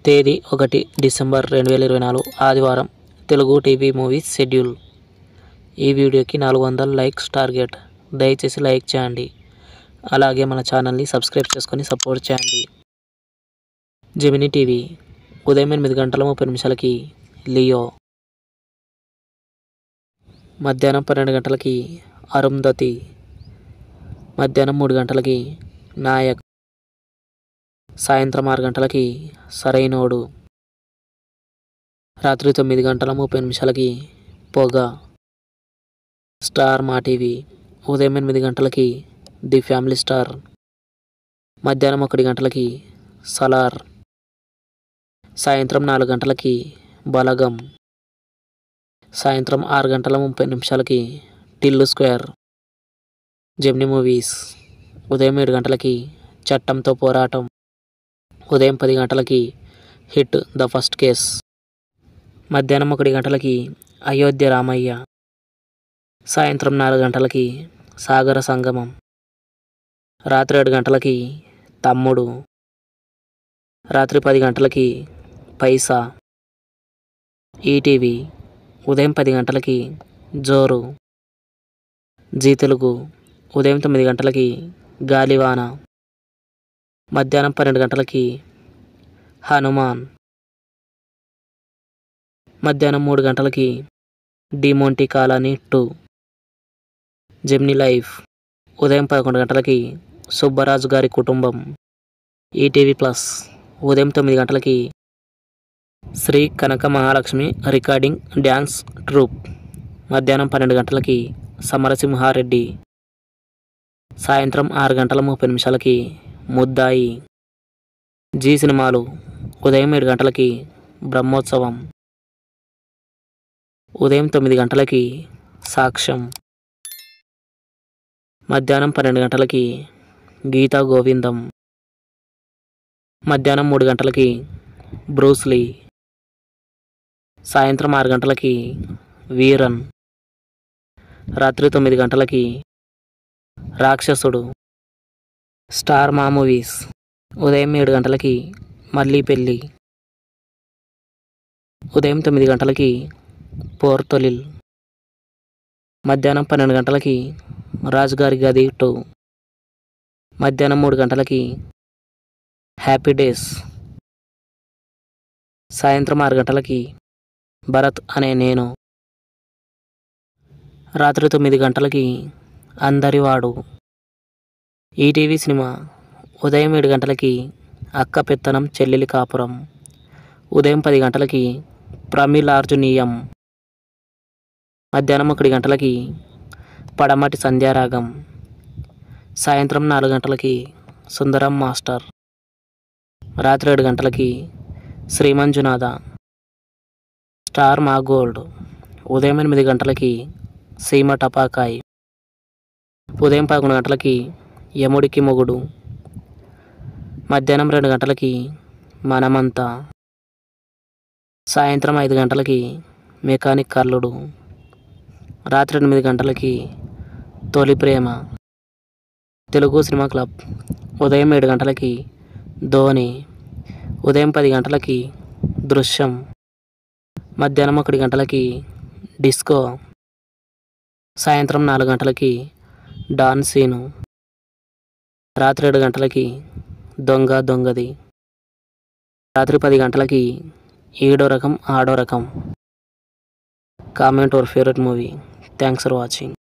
తేదీ 1 డిసెంబర్ 2024 ఆదివారం. Telugu TV movies schedule. ఈ వీడియోకి 400 లైక్స్ టార్గెట్. దయచేసి లైక్ చేయండి. అలాగే మన ఛానల్ని సబ్స్క్రైబ్ చేసుకొని సపోర్ట్ చేయండి. జెమినీ టీవీ ఉదయం 8 గంటల 30 నిమిషాలకి లియో, మధ్యాహ్నం 12 గంటలకి అరుంధతి, మధ్యాహ్నం 3 గంటలకి నాయక్, సాయంత్రం 6 గంటలకి సరైనోడు, రాత్రి 9 గంటల 30 నిమిషాలకి పొగ. స్టార్ మా టీవీ ఉదయం 8 గంటలకి ది ఫ్యామిలీ స్టార్, మధ్యాహ్నం 1 గంటలకి సలార్, సాయంత్రం 4 గంటలకి బలగం, సాయంత్రం 6 గంటల 30 నిమిషాలకి టిల్లు స్క్వేర్. జెమినీ మూవీస్ ఉదయం 7 గంటలకి చట్టంతో పోరాటం, ఉదయం 10 గంటలకి హిట్ ద ఫస్ట్ కేస్, మధ్యాహ్నం 1 గంటలకి అయోధ్య రామయ్య, సాయంత్రం 4 గంటలకి సాగర సంగమం, రాత్రి 7 గంటలకి తమ్ముడు, రాత్రి 10 గంటలకి పైసా. ఈటీవీ ఉదయం 10 గంటలకి జోరు. జీ తెలుగు ఉదయం 9 గంటలకి గాలివాన, మధ్యాహ్నం 12 గంటలకి హనుమాన్, మధ్యాహ్నం 3 గంటలకి డిమోంటీ కాలనీ 2. జెమినీ లైఫ్ ఉదయం 11 గంటలకి సుబ్బరాజు గారి కుటుంబం. ఈటీవీ ప్లస్ ఉదయం 9 గంటలకి శ్రీ కనక మహాలక్ష్మి రికార్డింగ్ డ్యాన్స్ ట్రూప్, మధ్యాహ్నం 12 గంటలకి సమరసింహారెడ్డి, సాయంత్రం 6 గంటల 30 నిమిషాలకి ముద్దాయి. జీ సినిమాలు ఉదయం 7 గంటలకి బ్రహ్మోత్సవం, ఉదయం 9 గంటలకి సాక్ష్యం, మధ్యాహ్నం 12 గంటలకి గీతా గోవిందం, మధ్యాహ్నం 3 గంటలకి బ్రూస్లీ, సాయంత్రం 6 గంటలకి వీరన్, రాత్రి 9 గంటలకి రాక్షసుడు. స్టార్ మా మూవీస్ ఉదయం 7 గంటలకి మళ్ళీ పెళ్ళి, ఉదయం 9 గంటలకి పోర్తొలిల్, మధ్యాహ్నం 12 గంటలకి రాజుగారి గది 2, మధ్యాహ్నం 3 గంటలకి హ్యాపీ డేస్, సాయంత్రం 6 గంటలకి భరత్ అనే నేను, రాత్రి 9 గంటలకి అందరివాడు. ఈటీవీ సినిమా ఉదయం 7 గంటలకి అక్క పెత్తనం చెల్లెలి కాపురం, ఉదయం 10 గంటలకి ప్రమిళార్జునీయం, మధ్యాహ్నం 1 గంటలకి పడమటి సంధ్యారాగం, సాయంత్రం 4 గంటలకి సుందరం మాస్టర్, రాత్రి 7 గంటలకి శ్రీమంజునాథ. స్టార్ మా గోల్డ్ ఉదయం 8 గంటలకి సీమ టపాకాయ్, ఉదయం 11 గంటలకి యముడికి మొగుడు, మధ్యాహ్నం 2 గంటలకి మనమంతా, సాయంత్రం 5 గంటలకి మెకానిక్ అల్లుడు, రాత్రి 8 గంటలకి తొలి ప్రేమ. తెలుగు సినిమా క్లబ్ ఉదయం 7 గంటలకి ధోని, ఉదయం 10 గంటలకి దృశ్యం, మధ్యాహ్నం 1 గంటలకి డిస్కో, సాయంత్రం 4 గంటలకి డాన్ సీను, రాత్రి 7 గంటలకి దొంగ దొంగది, రాత్రి 10 గంటలకి ఏడో రకం ఆడో రకం. Comment your favourite movie. Thanks for watching.